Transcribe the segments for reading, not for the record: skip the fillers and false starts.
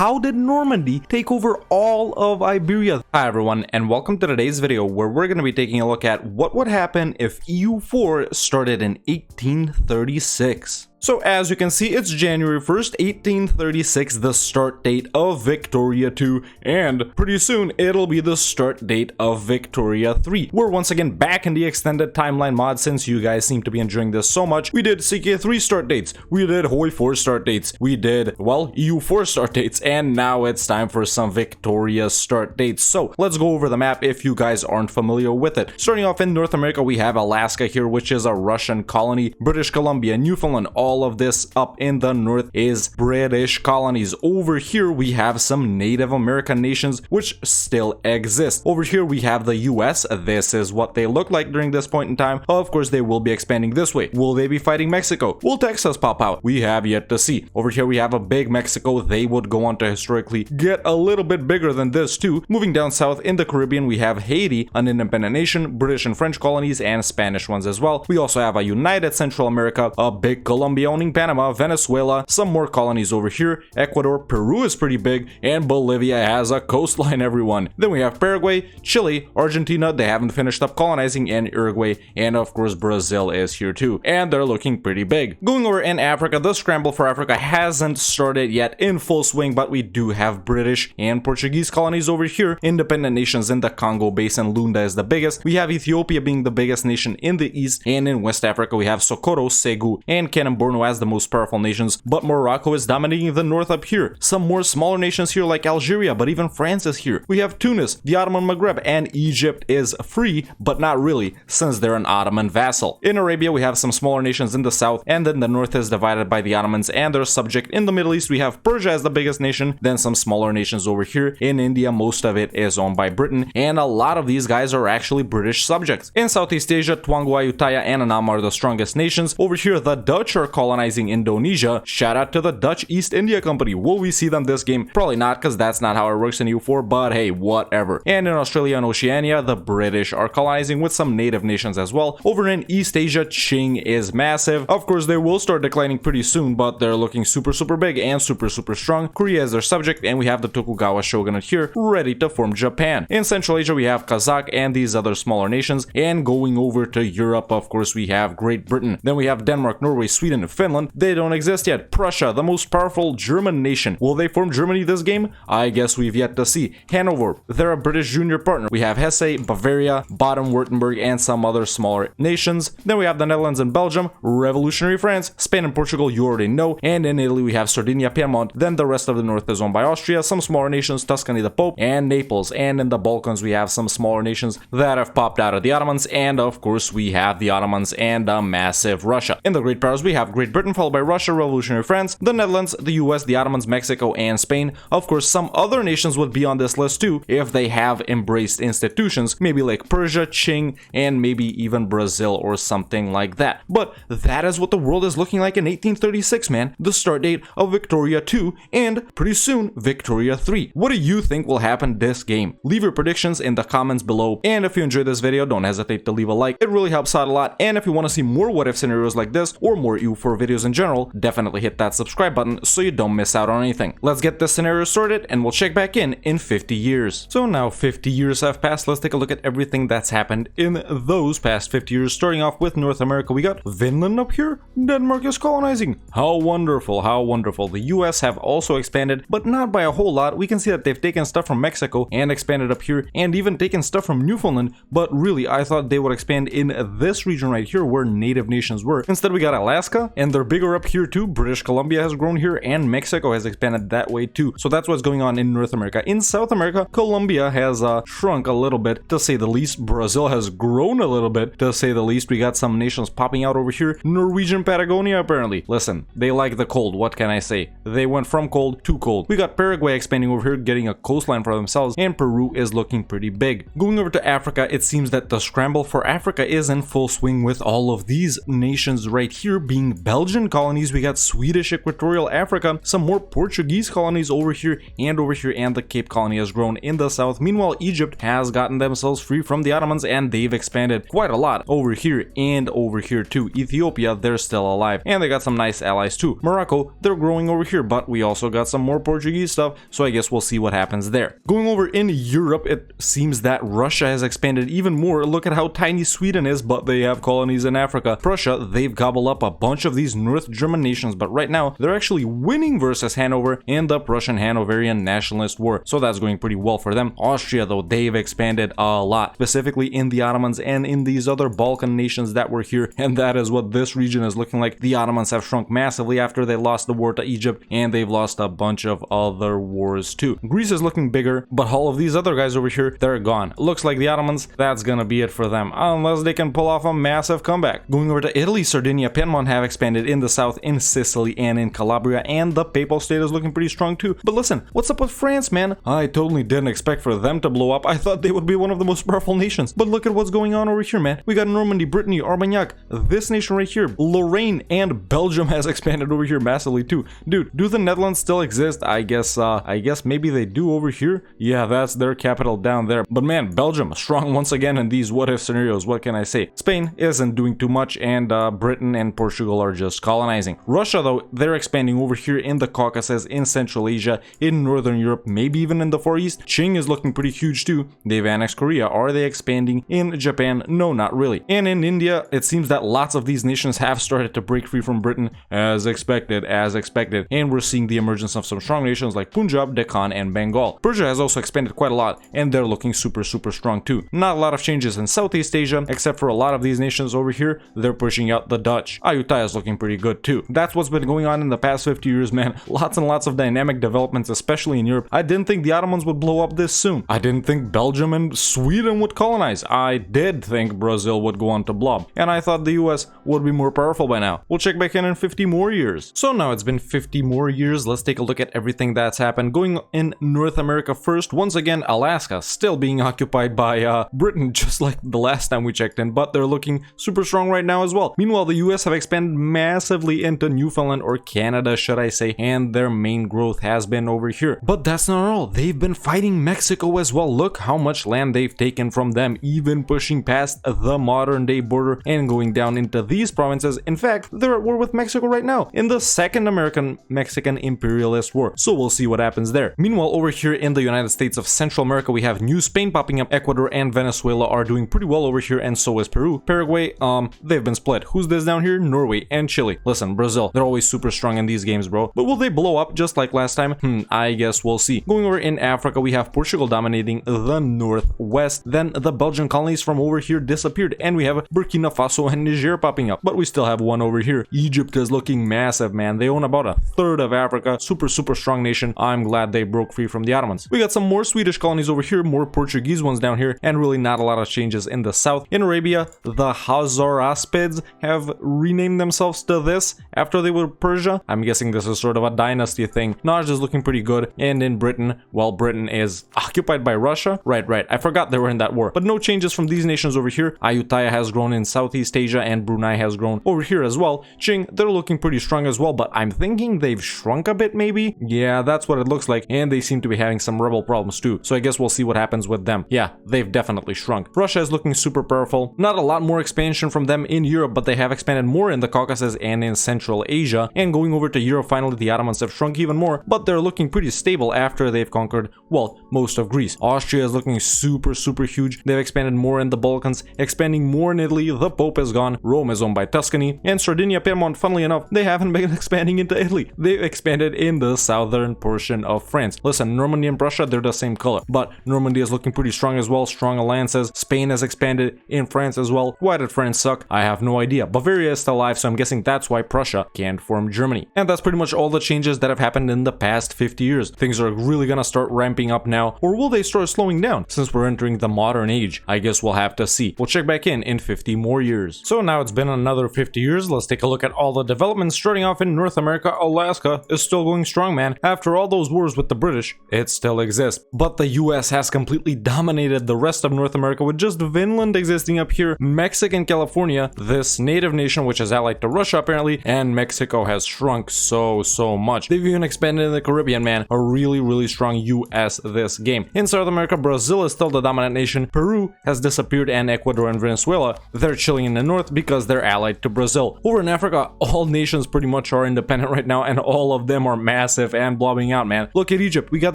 how did Normandy take over all of Iberia? Hi everyone, and welcome to today's video where we're going to be taking a look at what would happen if EU4 started in 1836. So as you can see, it's January 1st, 1836, the start date of Victoria 2, and pretty soon it'll be the start date of Victoria 3. We're once again back in the extended timeline mod since you guys seem to be enjoying this so much. We did CK3 start dates, we did HOI4 start dates, we did, well, EU4 start dates, and now it's time for some Victoria start dates. So let's go over the map if you guys aren't familiar with it. Starting off in North America, we have Alaska here, which is a Russian colony, British Columbia, Newfoundland, all of this up in the north is British colonies. Over here we have some Native American nations which still exist. Over here we have the US. This is what they look like during this point in time. Of course they will be expanding this way. Will they be fighting Mexico? Will Texas pop out? We have yet to see. Over here we have a big Mexico. They would go on to historically get a little bit bigger than this too. Moving down south in the Caribbean we have Haiti, an independent nation, British and French colonies and Spanish ones as well. We also have a united Central America, a big Colombia owning Panama, Venezuela, some more colonies over here, Ecuador, Peru is pretty big, and Bolivia has a coastline, everyone. Then we have Paraguay, Chile, Argentina, they haven't finished up colonizing, and Uruguay, and of course Brazil is here too, and they're looking pretty big. Going over in Africa, the scramble for Africa hasn't started yet in full swing, but we do have British and Portuguese colonies over here, independent nations in the Congo Basin, Lunda is the biggest, we have Ethiopia being the biggest nation in the east, and in West Africa we have Sokoto, Segu, and Ken and Borno as the most powerful nations, but Morocco is dominating the north up here. Some more smaller nations here like Algeria, but even France is here. We have Tunis, the Ottoman Maghreb, and Egypt is free, but not really, since they're an Ottoman vassal. In Arabia, we have some smaller nations in the south, and then the north is divided by the Ottomans and their subject. In the Middle East, we have Persia as the biggest nation, then some smaller nations over here. In India, most of it is owned by Britain, and a lot of these guys are actually British subjects. In Southeast Asia, Tuangu, Ayutthaya, and Annam are the strongest nations. Over here, the Dutch are colonizing Indonesia. Shout out to the Dutch East India Company. Will we see them this game? Probably not, because that's not how it works in EU4, but hey, whatever. And in Australia and Oceania, the British are colonizing with some native nations as well. Over in East Asia, Qing is massive. Of course, they will start declining pretty soon, but they're looking super big and super strong. Korea is their subject, and we have the Tokugawa shogunate here, ready to form Japan. In Central Asia, we have Kazakh and these other smaller nations. And going over to Europe, of course, we have Great Britain. Then we have Denmark, Norway, Sweden, and Finland. They don't exist yet. Prussia, the most powerful German nation. Will they form Germany this game? I guess we've yet to see. Hanover, they're a British junior partner. We have Hesse, Bavaria, Baden-Württemberg, and some other smaller nations. Then we have the Netherlands and Belgium, revolutionary France, Spain and Portugal, you already know. And in Italy, we have Sardinia, Piedmont. Then the rest of the north is owned by Austria, some smaller nations, Tuscany, the Pope, and Naples. And in the Balkans, we have some smaller nations that have popped out of the Ottomans. And of course, we have the Ottomans and a massive Russia. In the Great Powers, we have Great Britain, followed by Russia, revolutionary France, the Netherlands, the US, the Ottomans, Mexico, and Spain. Of course, some other nations would be on this list too if they have embraced institutions, maybe like Persia, Qing, and maybe even Brazil or something like that. But that is what the world is looking like in 1836, man. The start date of Victoria 2 and pretty soon Victoria 3. What do you think will happen this game? Leave your predictions in the comments below, and if you enjoyed this video, don't hesitate to leave a like. It really helps out a lot, and if you want to see more what if scenarios like this or more EU4 videos in general, definitely hit that subscribe button so you don't miss out on anything. Let's get this scenario sorted and we'll check back in 50 years. So now 50 years have passed. Let's take a look at everything that's happened in those past 50 years. Starting off with North America, we got Finland up here. Denmark is colonizing. How wonderful, how wonderful. The US have also expanded, but not by a whole lot. We can see that they've taken stuff from Mexico and expanded up here, and even taken stuff from Newfoundland, but really I thought they would expand in this region right here where native nations were. Instead we got Alaska, and they're bigger up here too. British Columbia has grown here, and Mexico has expanded that way too. So that's what's going on in North America. In South America, Colombia has shrunk a little bit, to say the least. Brazil has grown a little bit, to say the least. We got some nations popping out over here. Norwegian Patagonia, apparently. Listen, they like the cold, what can I say? They went from cold to cold. We got Paraguay expanding over here, getting a coastline for themselves, and Peru is looking pretty big. Going over to Africa, it seems that the scramble for Africa is in full swing, with all of these nations right here being Belgian colonies, we got Swedish Equatorial Africa, some more Portuguese colonies over here, and the Cape Colony has grown in the south. Meanwhile, Egypt has gotten themselves free from the Ottomans, and they've expanded quite a lot over here and over here too. Ethiopia, they're still alive, and they got some nice allies too. Morocco, they're growing over here, but we also got some more Portuguese stuff, so I guess we'll see what happens there. Going over in Europe, it seems that Russia has expanded even more. Look at how tiny Sweden is, but they have colonies in Africa. Prussia, they've gobbled up a bunch of these North German nations, but right now they're actually winning versus Hanover in the Prussian-Hanoverian nationalist war, so that's going pretty well for them. Austria, though, they've expanded a lot, specifically in the Ottomans and in these other Balkan nations that were here, and that is what this region is looking like. The Ottomans have shrunk massively after they lost the war to Egypt, and they've lost a bunch of other wars too. Greece is looking bigger, but all of these other guys over here, they're gone. Looks like the Ottomans, that's gonna be it for them, unless they can pull off a massive comeback. Going over to Italy, Sardinia, Piedmont have expanded in the south, in Sicily, and in Calabria, and the Papal State is looking pretty strong too. But listen, what's up with France, man? I totally didn't expect for them to blow up. I thought they would be one of the most powerful nations, but look at what's going on over here, man. We got Normandy, Brittany, Armagnac, this nation right here, Lorraine, and Belgium has expanded over here massively too. Dude, do the Netherlands still exist? I guess maybe they do over here. Yeah, that's their capital down there. But man, Belgium strong once again in these what if scenarios. What can I say? Spain isn't doing too much, and Britain and Portugal are just colonizing. Russia, though, they're expanding over here in the Caucasus, in Central Asia, in Northern Europe, maybe even in the Far East. Qing is looking pretty huge too. They've annexed Korea. Are they expanding in Japan? No, not really. And in India, it seems that lots of these nations have started to break free from Britain, as expected. And we're seeing the emergence of some strong nations like Punjab, Deccan, and Bengal. Persia has also expanded quite a lot, and they're looking super strong too. Not a lot of changes in Southeast Asia, except for a lot of these nations over here, they're pushing out the Dutch. Ayutthaya is looking pretty good too. That's what's been going on in the past 50 years, man. Lots and lots of dynamic developments, especially in Europe. I didn't think the Ottomans would blow up this soon. I didn't think Belgium and Sweden would colonize. I did think Brazil would go on to blob, and I thought the US would be more powerful by now. We'll check back in 50 more years. So now it's been 50 more years. Let's take a look at everything that's happened. Going in North America first, once again, Alaska still being occupied by Britain, just like the last time we checked in, but they're looking super strong right now as well. Meanwhile, the US have expanded massively into Newfoundland, or Canada, should I say, and their main growth has been over here. But that's not all. They've been fighting Mexico as well. Look how much land they've taken from them, even pushing past the modern day border and going down into these provinces. In fact, they're at war with Mexico right now in the Second American-Mexican imperialist war. So we'll see what happens there. Meanwhile, over here in the United States of Central America, we have New Spain popping up. Ecuador and Venezuela are doing pretty well over here, and so is Peru. Paraguay, they've been split. Who's this down here? Norway and Chile. Listen, Brazil, they're always super strong in these games, bro. But will they blow up just like last time? I guess we'll see. Going over in Africa, we have Portugal dominating the northwest. Then the Belgian colonies from over here disappeared, and we have Burkina Faso and Niger popping up. But we still have one over here. Egypt is looking massive, man. They own about a third of Africa. Super strong nation. I'm glad they broke free from the Ottomans. We got some more Swedish colonies over here, more Portuguese ones down here, and really not a lot of changes in the south. In Arabia, the Khazar-Aspids have renamed themselves to this after they were Persia. I'm guessing this is sort of a dynasty thing. Najd is looking pretty good. And in Britain, well, Britain is occupied by Russia. Right. I forgot they were in that war. But no changes from these nations over here. Ayutthaya has grown in Southeast Asia, and Brunei has grown over here as well. Qing, they're looking pretty strong as well, but I'm thinking they've shrunk a bit maybe. Yeah, that's what it looks like, and they seem to be having some rebel problems too. So I guess we'll see what happens with them. Yeah, they've definitely shrunk. Russia is looking super powerful. Not a lot more expansion from them in Europe, but they have expanded more in the Caucasus and in Central Asia. And going over to Europe, finally, the Ottomans have shrunk even more, but they're looking pretty stable after they've conquered, well, most of Greece. Austria is looking super huge. They've expanded more in the Balkans, expanding more in Italy. The Pope is gone. Rome is owned by Tuscany. And Sardinia, Piedmont, funnily enough, they haven't been expanding into Italy. They've expanded in the southern portion of France. Listen, Normandy and Prussia, they're the same color, but Normandy is looking pretty strong as well. Strong alliances. Spain has expanded in France as well. Why did France suck? I have no idea. Bavaria is still alive, so I'm guessing that's why Prussia can't form Germany. And that's pretty much all the changes that have happened in the past 50 years. Things are really gonna start ramping up now, or will they start slowing down since we're entering the modern age? I guess we'll have to see. We'll check back in 50 more years. So now it's been another 50 years. Let's take a look at all the developments. Starting off in North America, Alaska is still going strong, man. After all those wars with the British, it still exists. But the US has completely dominated the rest of North America, with just Finland existing up here. Mexican California, this native nation which is allied to Russia apparently, and Mexico has shrunk so much. They've even expanded in the Caribbean, man. A really strong US this game. In South America, Brazil is still the dominant nation. Peru has disappeared, and Ecuador and Venezuela, they're chilling in the north because they're allied to Brazil. Over in Africa, all nations pretty much are independent right now, and all of them are massive and blobbing out, man. Look at Egypt. We got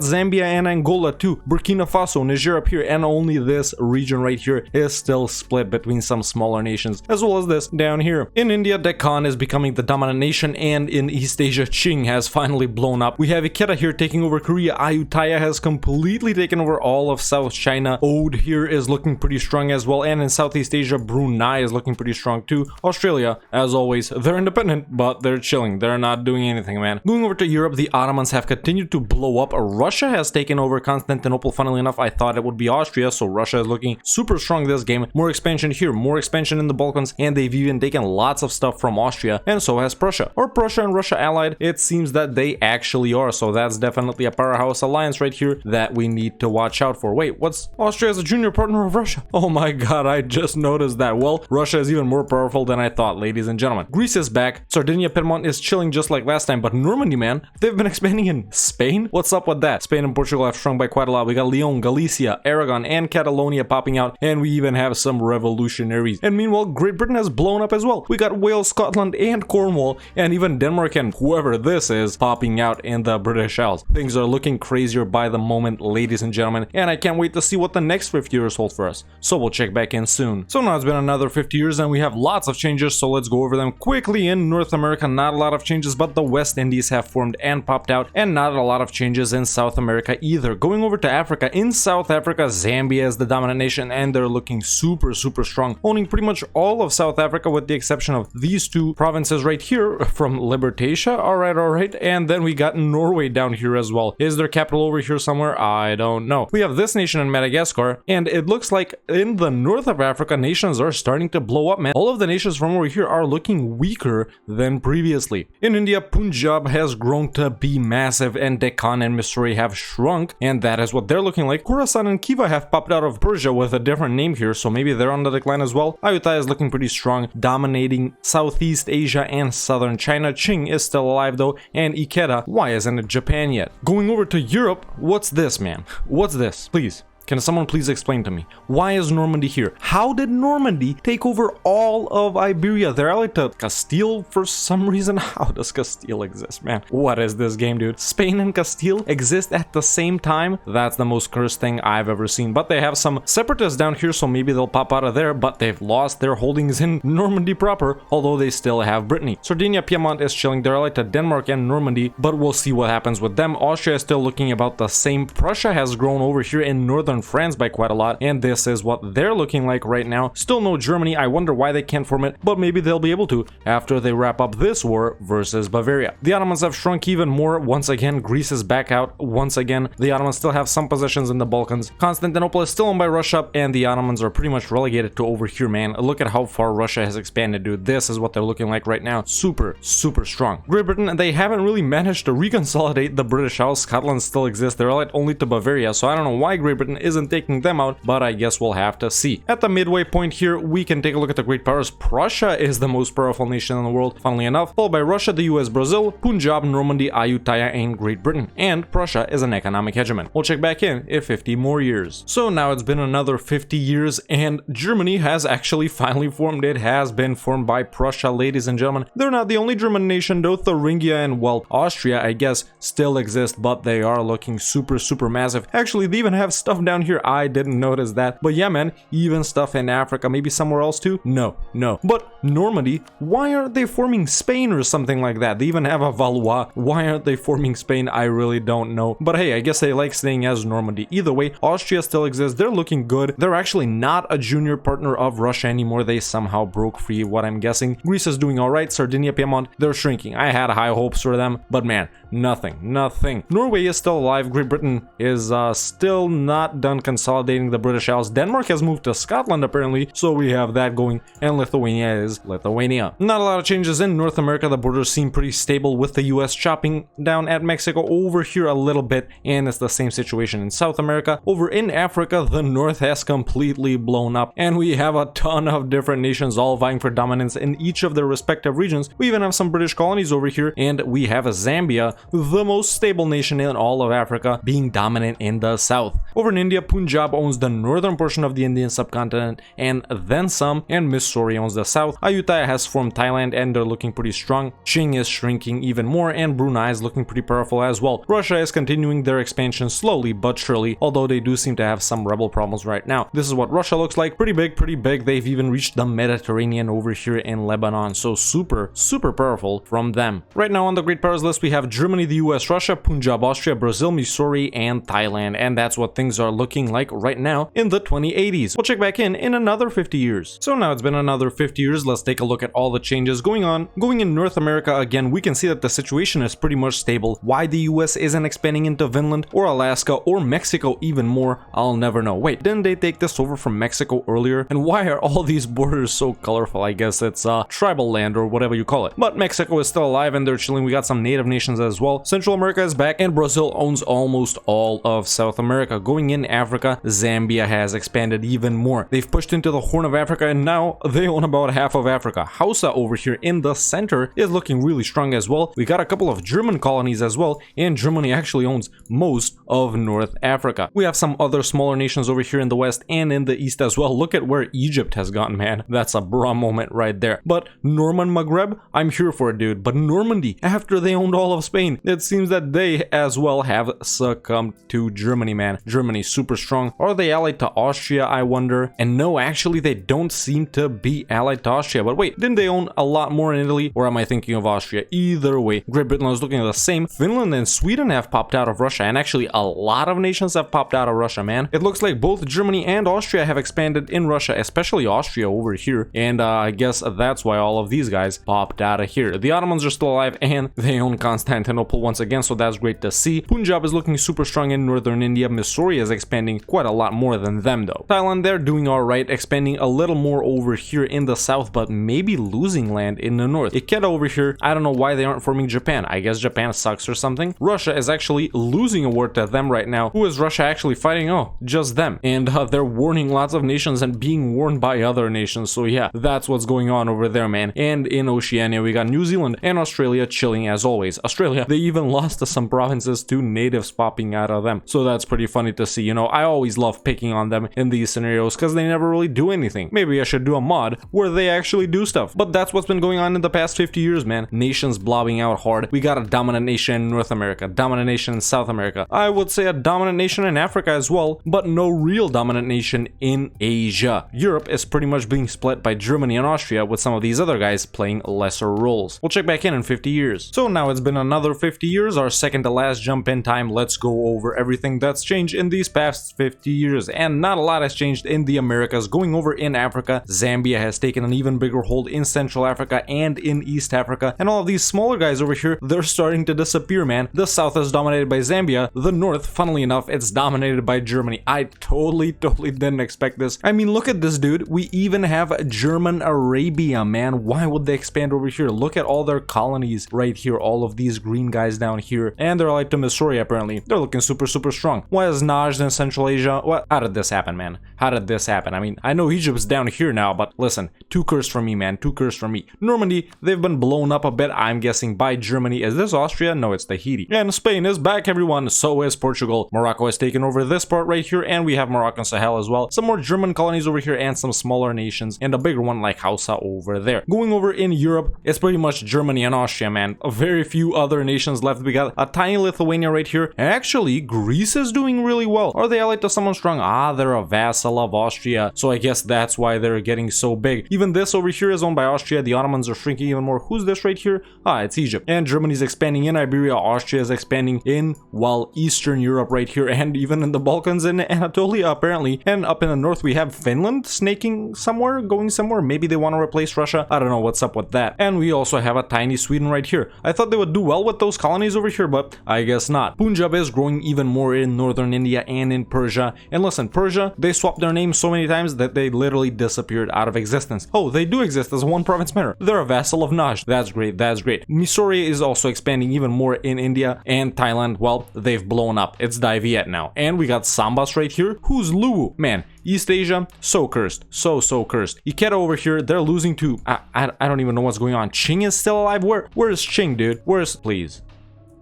Zambia and Angola too. Burkina Faso, Niger up here, and only this region right here is still split between some smaller nations, as well as this down here. In India, Deccan is becoming the dominant nation, and in East Asia, Qing has finally blown up. We have Ikeda here taking over Korea. Ayutthaya has completely taken over all of South China. Ode here is looking pretty strong as well, and in Southeast Asia, Brunei is looking pretty strong too. Australia, as always, they're independent, but they're chilling. They're not doing anything, man. Going over to Europe, the Ottomans have continued to blow up. Russia has taken over Constantinople. Funnily enough, I thought it would be Austria, so Russia is looking super strong this game. More expansion here, more expansion in the Balkans, and they've even taken lots of stuff from Austria, and so has Prussia. Are Prussia and Russia allied? It seems that they actually are, so that's definitely a powerhouse alliance right here that we need to watch out for. Wait, what's Austria as a junior partner of Russia? Oh my god, I just noticed that. Well, Russia is even more powerful than I thought, ladies and gentlemen. Greece is back. Sardinia, Piedmont is chilling just like last time, but Normandy, man, they've been expanding in Spain? What's up with that? Spain and Portugal have shrunk by quite a lot. We got Leon, Galicia, Aragon, and Catalonia popping out, and we even have some revolutionaries. And meanwhile, Great Britain has blown up as well. We got Wales, Scotland, and Cornwall, and even Denmark and whoever this is popping out in the British Isles. Things are looking crazier by the moment, ladies and gentlemen, and I can't wait to see what the next 50 years hold for us. So we'll check back in soon. So now it's been another 50 years and we have lots of changes, so let's go over them quickly. In North America, not a lot of changes, but the West Indies have formed and popped out, and not a lot of changes in South America either. Going over to Africa, in South Africa, Zambia is the dominant nation, and they're looking super strong, owning pretty much all of South Africa with the exception of these two provinces right here from Libertatia. All right, and then we got Norway down here as well. Is their capital over here somewhere? I don't know. We have this nation in Madagascar, and it looks like in the north of Africa, nations are starting to blow up, man. All of the nations from over here are looking weaker than previously. In India, Punjab has grown to be massive, and Deccan and Missouri have shrunk, and that is what they're looking like. Khorasan and Khiva have popped out of Persia with a different name here, so maybe they're on the decline as well. Ayutthaya is looking pretty strong, dominating Southeast Asia and southern China. Qing is still alive though, and Ikeda, why isn't it Japan yet? Going over to Europe, what's this, man? What's this? Please. Can someone please explain to me? Why is Normandy here? How did Normandy take over all of Iberia? They're allied to Castile for some reason. How does Castile exist, man? What is this game, dude? Spain and Castile exist at the same time? That's the most cursed thing I've ever seen. But they have some separatists down here, so maybe they'll pop out of there, but they've lost their holdings in Normandy proper, although they still have Brittany. Sardinia, Piedmont is chilling. They're allied to Denmark and Normandy, but we'll see what happens with them. Austria is still looking about the same. Prussia has grown over here in northern France by quite a lot, and this is what they're looking like right now. Still no Germany. I wonder why they can't form it, but maybe they'll be able to after they wrap up this war versus Bavaria. The Ottomans have shrunk even more. Once again, Greece is back out. Once again, the Ottomans still have some possessions in the Balkans. Constantinople is still owned by Russia, and the Ottomans are pretty much relegated to over here, man. Look at how far Russia has expanded, dude. This is what they're looking like right now. Super strong. Great Britain, they haven't really managed to reconsolidate the British Isles. Scotland still exists. They're allied only to Bavaria, so I don't know why Great Britain isn't taking them out, but I guess we'll have to see. At the midway point here, we can take a look at the great powers. Prussia is the most powerful nation in the world, funnily enough, followed by Russia, the US, Brazil, Punjab, Normandy, Ayutthaya, and Great Britain. And Prussia is an economic hegemon. We'll check back in 50 more years. So now it's been another 50 years, and Germany has actually finally formed. It has been formed by Prussia, ladies and gentlemen. They're not the only German nation, though. Thuringia and, well, Austria, I guess, still exist, but they are looking super massive. Actually, they even have stuff down here. I didn't notice that, but yeah, man, even stuff in Africa, maybe somewhere else too. No, but Normandy, why aren't they forming Spain or something like that? They even have a Valois. Why aren't they forming Spain? I really don't know, but hey, I guess they like staying as Normandy. Either way, Austria still exists. They're looking good. They're actually not a junior partner of Russia anymore. They somehow broke free, what I'm guessing. Greece is doing all right. Sardinia, Piedmont, they're shrinking. I had high hopes for them, but man, Nothing. Norway is still alive. Great Britain is still not done consolidating the British Isles. Denmark has moved to Scotland apparently, so we have that going, and Lithuania is Lithuania. Not a lot of changes in North America. The borders seem pretty stable with the US chopping down at Mexico over here a little bit, and it's the same situation in South America. Over in Africa, the North has completely blown up, and we have a ton of different nations all vying for dominance in each of their respective regions. We even have some British colonies over here, and we have Zambia, the most stable nation in all of Africa, being dominant in the south. Over in India, Punjab owns the northern portion of the Indian subcontinent and then some, and Mysore owns the south. Ayutthaya has formed Thailand, and they're looking pretty strong. Qing is shrinking even more, and Brunei is looking pretty powerful as well. Russia is continuing their expansion slowly but surely, although they do seem to have some rebel problems right now. This is what Russia looks like. Pretty big. They've even reached the Mediterranean over here in Lebanon, so super powerful from them. Right now on the Great Powers list, we have Germany, the US, Russia, Punjab, Austria, Brazil, Mysore, and Thailand, and that's what things are looking like right now in the 2080s. We'll check back in another 50 years. So now it's been another 50 years. Let's take a look at all the changes going on. Going in North America again, we can see that the situation is pretty much stable. Why the US isn't expanding into Finland or Alaska or Mexico even more, I'll never know. Wait, didn't they take this over from Mexico earlier? And why are all these borders so colorful? I guess it's tribal land or whatever you call it. But Mexico is still alive and they're chilling. We got some native nations as well. Central America is back, and Brazil owns almost all of South America. Going in Africa, Zambia has expanded even more. They've pushed into the Horn of Africa, and now they own about half of Africa. Hausa over here in the center is looking really strong as well. We got a couple of German colonies as well, and Germany actually owns most of North Africa. We have some other smaller nations over here in the west and in the east as well. Look at where Egypt has gotten, man. That's a bra moment right there. But Norman Maghreb, I'm here for it, dude. But Normandy, after they owned all of Spain, it seems that they as well have succumbed to Germany, man. Germany super strong. Are they allied to Austria, I wonder? And no, actually they don't seem to be allied to Austria. But wait, didn't they own a lot more in Italy? Or am I thinking of Austria? Either way, Great Britain is looking the same. Finland and Sweden have popped out of Russia, and actually a lot of nations have popped out of Russia, man. It looks like both Germany and Austria have expanded in Russia, especially Austria over here, and I guess that's why all of these guys popped out of here. The Ottomans are still alive, and they own Constantinople once again, so that's great to see. Punjab is looking super strong in northern India. Mysore is expanding quite a lot more than them though. Thailand, they're doing alright, expanding a little more over here in the south, but maybe losing land in the north. Ikeda over here, I don't know why they aren't forming Japan. I guess Japan sucks or something. Russia is actually losing a war to them right now. Who is Russia actually fighting? Oh, just them. And they're warning lots of nations and being warned by other nations. So yeah, that's what's going on over there, man. And in Oceania, we got New Zealand and Australia chilling as always. Australia, they even lost to some provinces to natives popping out of them. So that's pretty funny to see. You know, I always love picking on them in these scenarios because they never really do anything. Maybe I should do a mod where they actually do stuff. But that's what's been going on in the past 50 years, man. Nations blobbing out hard. We got a dominant nation in North America, dominant nation in South America. I would say a dominant nation in Africa as well, but no real dominant nation in Asia. Europe is pretty much being split by Germany and Austria, with some of these other guys playing lesser roles. We'll check back in 50 years. So now it's been another 50 years, our second to last jump in time. Let's go over everything that's changed in these past 50 years, and not a lot has changed in the Americas. Going over in Africa, Zambia has taken an even bigger hold in Central Africa and in East Africa, and all of these smaller guys over here, they're starting to disappear, man. The south is dominated by Zambia. The north, funnily enough, it's dominated by Germany. I totally didn't expect this. I mean, look at this, dude. We even have German Arabia, man. Why would they expand over here? Look at all their colonies right here, all of these green guys down here, and they're like to Mysore apparently. They're looking super strong. Why is Najd in Central Asia? What? How did this happen, man? How did this happen? I mean, I know Egypt's down here now, but listen, two cursed from me, man. Two cursed from me. Normandy, they've been blown up a bit, I'm guessing, by Germany. Is this Austria? No, it's Tahiti. And Spain is back, everyone. So is Portugal. Morocco has taken over this part right here, and we have Moroccan Sahel as well. Some more German colonies over here and some smaller nations, and a bigger one like Hausa over there. Going over in Europe, it's pretty much Germany and Austria, man. Very few other nations left. We got a tiny Lithuania right here. And actually, Greece is doing really well. Are they allied to someone strong? Ah, they're a vassal of Austria, so I guess that's why they're getting so big. Even this over here is owned by Austria. The Ottomans are shrinking even more. Who's this right here? Ah, it's Egypt. And Germany's expanding in Iberia. Austria is expanding in, well, Eastern Europe right here, and even in the Balkans and Anatolia apparently. And up in the north we have Finland snaking somewhere, going somewhere. Maybe they want to replace Russia. I don't know what's up with that. And we also have a tiny Sweden right here. I thought they would do well with those colonies over here, but I guess not. Punjab is growing even more in northern India and in Persia. And listen, Persia, they swapped their name so many times that they literally disappeared out of existence. Oh, they do exist as a one province matter. They're a vassal of Najd. That's great, that's great. Mysore is also expanding even more in India, and Thailand, well, they've blown up. It's Dai Viet now. And we got Sambas right here. Who's Luwu? Man, East Asia, so cursed. So cursed. Ikeda over here, they're losing to, I don't even know what's going on. Qing is still alive? Where is Qing, dude? Where's, please?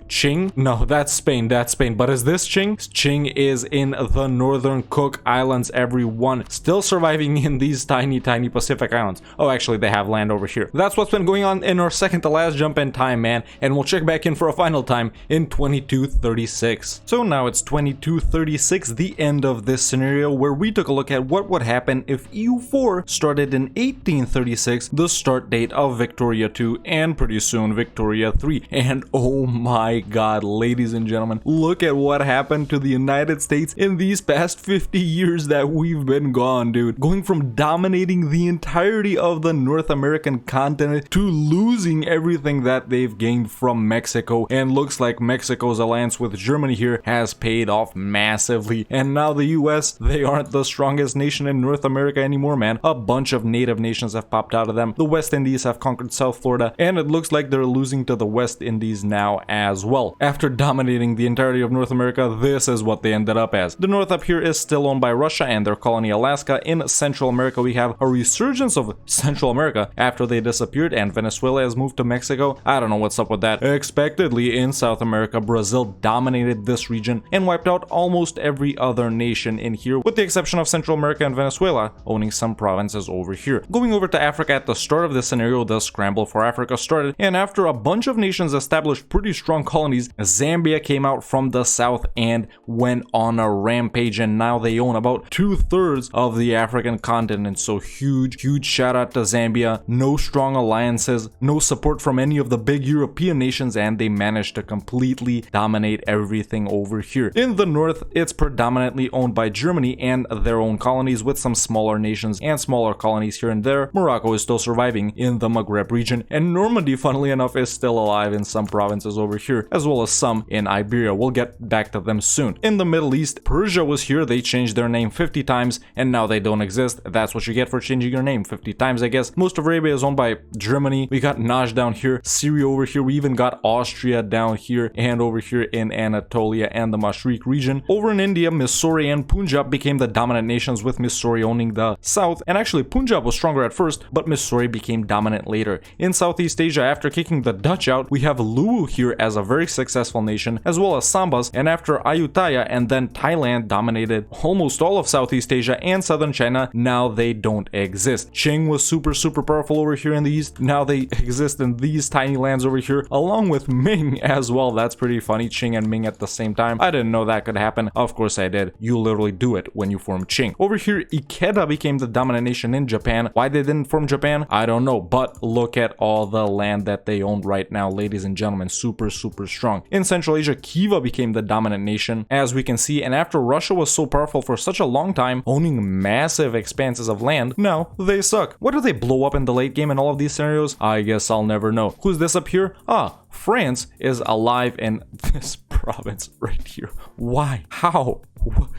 Qing? No, that's Spain, but is this Qing? Qing is in the northern Cook Islands, everyone. Still surviving in these tiny Pacific islands. Oh, actually, they have land over here. That's what's been going on in our second to last jump in time, man, and we'll check back in for a final time in 2236. So now it's 2236, the end of this scenario, where we took a look at what would happen if EU4 started in 1836, the start date of Victoria 2, and pretty soon Victoria 3. And oh my God, ladies and gentlemen, look at what happened to the United States in these past 50 years that we've been gone, dude. Going from dominating the entirety of the North American continent to losing everything that they've gained from Mexico. And looks like Mexico's alliance with Germany here has paid off massively. And now the US, they aren't the strongest nation in North America anymore, man. A bunch of native nations have popped out of them. The West Indies have conquered South Florida, and it looks like they're losing to the West Indies now as well. After dominating the entirety of North America, this is what they ended up as. The north up here is still owned by Russia and their colony Alaska. In Central America, we have a resurgence of Central America after they disappeared, and Venezuela has moved to Mexico. I don't know what's up with that. Expectedly, in South America, Brazil dominated this region and wiped out almost every other nation in here, with the exception of Central America and Venezuela owning some provinces over here. Going over to Africa at the start of this scenario, the scramble for Africa started, and after a bunch of nations established pretty strong colonies, Zambia came out from the south and went on a rampage, and now they own about 2/3 of the African continent. So huge shout out to Zambia. No strong alliances, no support from any of the big European nations, and they managed to completely dominate everything over here. In the north, it's predominantly owned by Germany and their own colonies, with some smaller nations and smaller colonies here and there. Morocco is still surviving in the Maghreb region, and Normandy, funnily enough, is still alive in some provinces over here, as well as some in Iberia. We'll get back to them soon. In the Middle East, Persia was here. They changed their name 50 times, and now they don't exist. That's what you get for changing your name 50 times, I guess. Most of Arabia is owned by Germany. We got Najd down here, Syria over here. We even got Austria down here, and over here in Anatolia and the Mashriq region. Over in India, Mysore and Punjab became the dominant nations, with Mysore owning the south. And actually, Punjab was stronger at first, but Mysore became dominant later. In Southeast Asia, after kicking the Dutch out, we have Luwu here as a very successful nation, as well as Sambas. And after Ayutthaya and then Thailand dominated almost all of Southeast Asia and southern China, now they don't exist. Qing was super powerful over here in the east. Now they exist in these tiny lands over here, along with Ming as well. That's pretty funny, Qing and Ming at the same time. I didn't know that could happen. Of course I did. You literally do it when you form Qing. Over here, Ikeda became the dominant nation in Japan. Why they didn't form Japan, I don't know, but look at all the land that they own right now, ladies and gentlemen. Super strong. In Central Asia, Khiva became the dominant nation, as we can see, and after Russia was so powerful for such a long time, owning massive expanses of land, now they suck. What do they blow up in the late game in all of these scenarios? I guess I'll never know. Who's this up here? Ah, France is alive in this province right here. Why? How?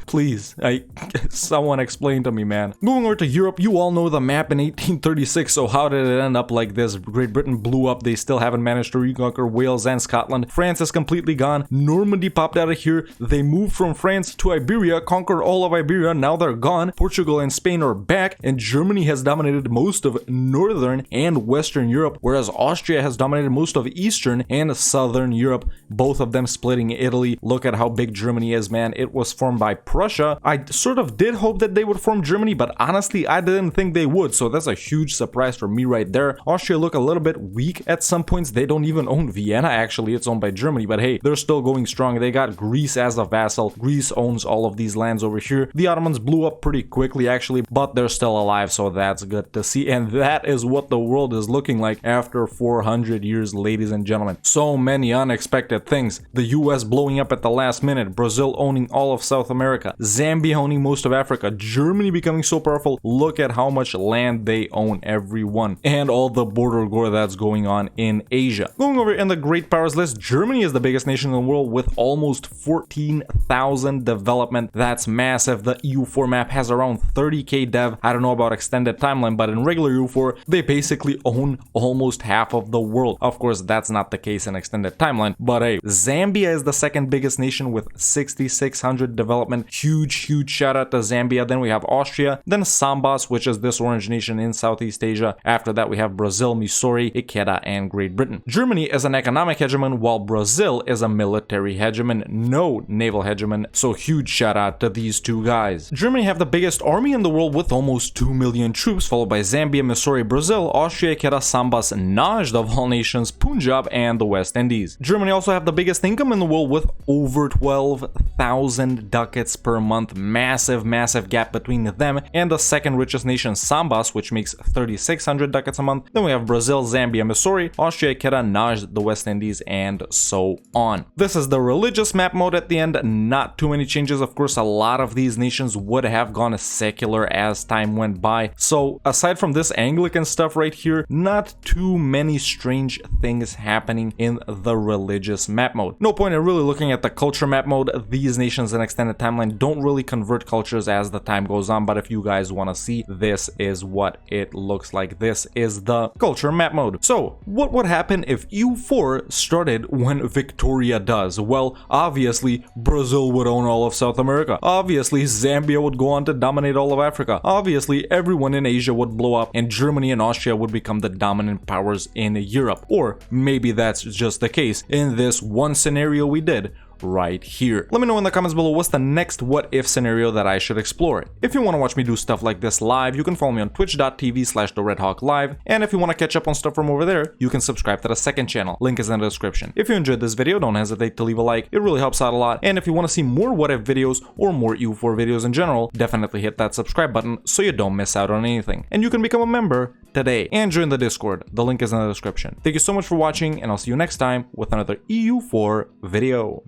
Please, someone explain to me, man. Moving over to Europe, you all know the map in 1836, so how did it end up like this? Great Britain blew up, they still haven't managed to reconquer Wales and Scotland. France is completely gone. Normandy popped out of here. They moved from France to Iberia, conquered all of Iberia, now they're gone. Portugal and Spain are back, and Germany has dominated most of Northern and Western Europe, whereas Austria has dominated most of Eastern and Southern Europe, both of them splitting Italy. Look at how big Germany is, man. It was formed by Prussia. I sort of did hope that they would form Germany, but honestly, I didn't think they would, so that's a huge surprise for me right there. Austria look a little bit weak at some points. They don't even own Vienna, actually. It's owned by Germany, but hey, they're still going strong. They got Greece as a vassal. Greece owns all of these lands over here. The Ottomans blew up pretty quickly, actually, but they're still alive, so that's good to see. And that is what the world is looking like after 400 years, ladies and gentlemen. So many unexpected things. The US blowing up at the last minute, Brazil owning all of South America, Zambia owning most of Africa, Germany becoming so powerful. Look at how much land they own, everyone, and all the border war that's going on in Asia. Going over in the great powers list, Germany is the biggest nation in the world with almost 14,000 development. That's massive. The EU4 map has around 30k dev. I don't know about extended timeline, but in regular EU4, they basically own almost half of the world. Of course, that's not the case in extended timeline, but hey, Zambia is the second biggest nation with 6,600 development. Huge shout out to Zambia. Then we have Austria, then Sambas, which is this orange nation in Southeast Asia. After that, we have Brazil, Missouri, Ikeda, and Great Britain. Germany is an economic hegemon, while Brazil is a military hegemon, no naval hegemon. So huge shout out to these two guys. Germany have the biggest army in the world with almost 2 million troops, followed by Zambia, Missouri, Brazil, Austria, Ikeda, Sambas, Najd of all nations, Punjab, and the West Indies. Germany also have the biggest income in the world with over 12,000 ducats per month. Massive gap between them and the second richest nation, Sambas, which makes 3,600 ducats a month. Then we have Brazil, Zambia, Missouri, Austria, Ikeda, Najd, the West Indies, and so on. This is the religious map mode at the end. Not too many changes. Of course, a lot of these nations would have gone secular as time went by. So aside from this Anglican stuff right here, not too many strange things happening in the religious map mode. No point in really looking at the culture map mode. These nations in extended timeline don't really convert cultures as the time goes on, but if you guys want to see, this is what it looks like. This is the culture map mode. So what would happen if EU4 started when Victoria does? Well, obviously Brazil would own all of South America. Obviously Zambia would go on to dominate all of Africa. Obviously everyone in Asia would blow up and Germany and Austria would become the dominant powers in Europe. Or maybe that's just the case in this one scenario we did right here. Let me know in the comments below what's the next what if scenario that I should explore. If you want to watch me do stuff like this live, you can follow me on twitch.tv/theredhawklive, and if you want to catch up on stuff from over there, you can subscribe to the second channel. Link is in the description. If you enjoyed this video, don't hesitate to leave a like. It really helps out a lot. And if you want to see more what if videos or more EU4 videos in general, definitely hit that subscribe button so you don't miss out on anything. And you can become a member today and join the Discord. The link is in the description. Thank you so much for watching, and I'll see you next time with another EU4 video.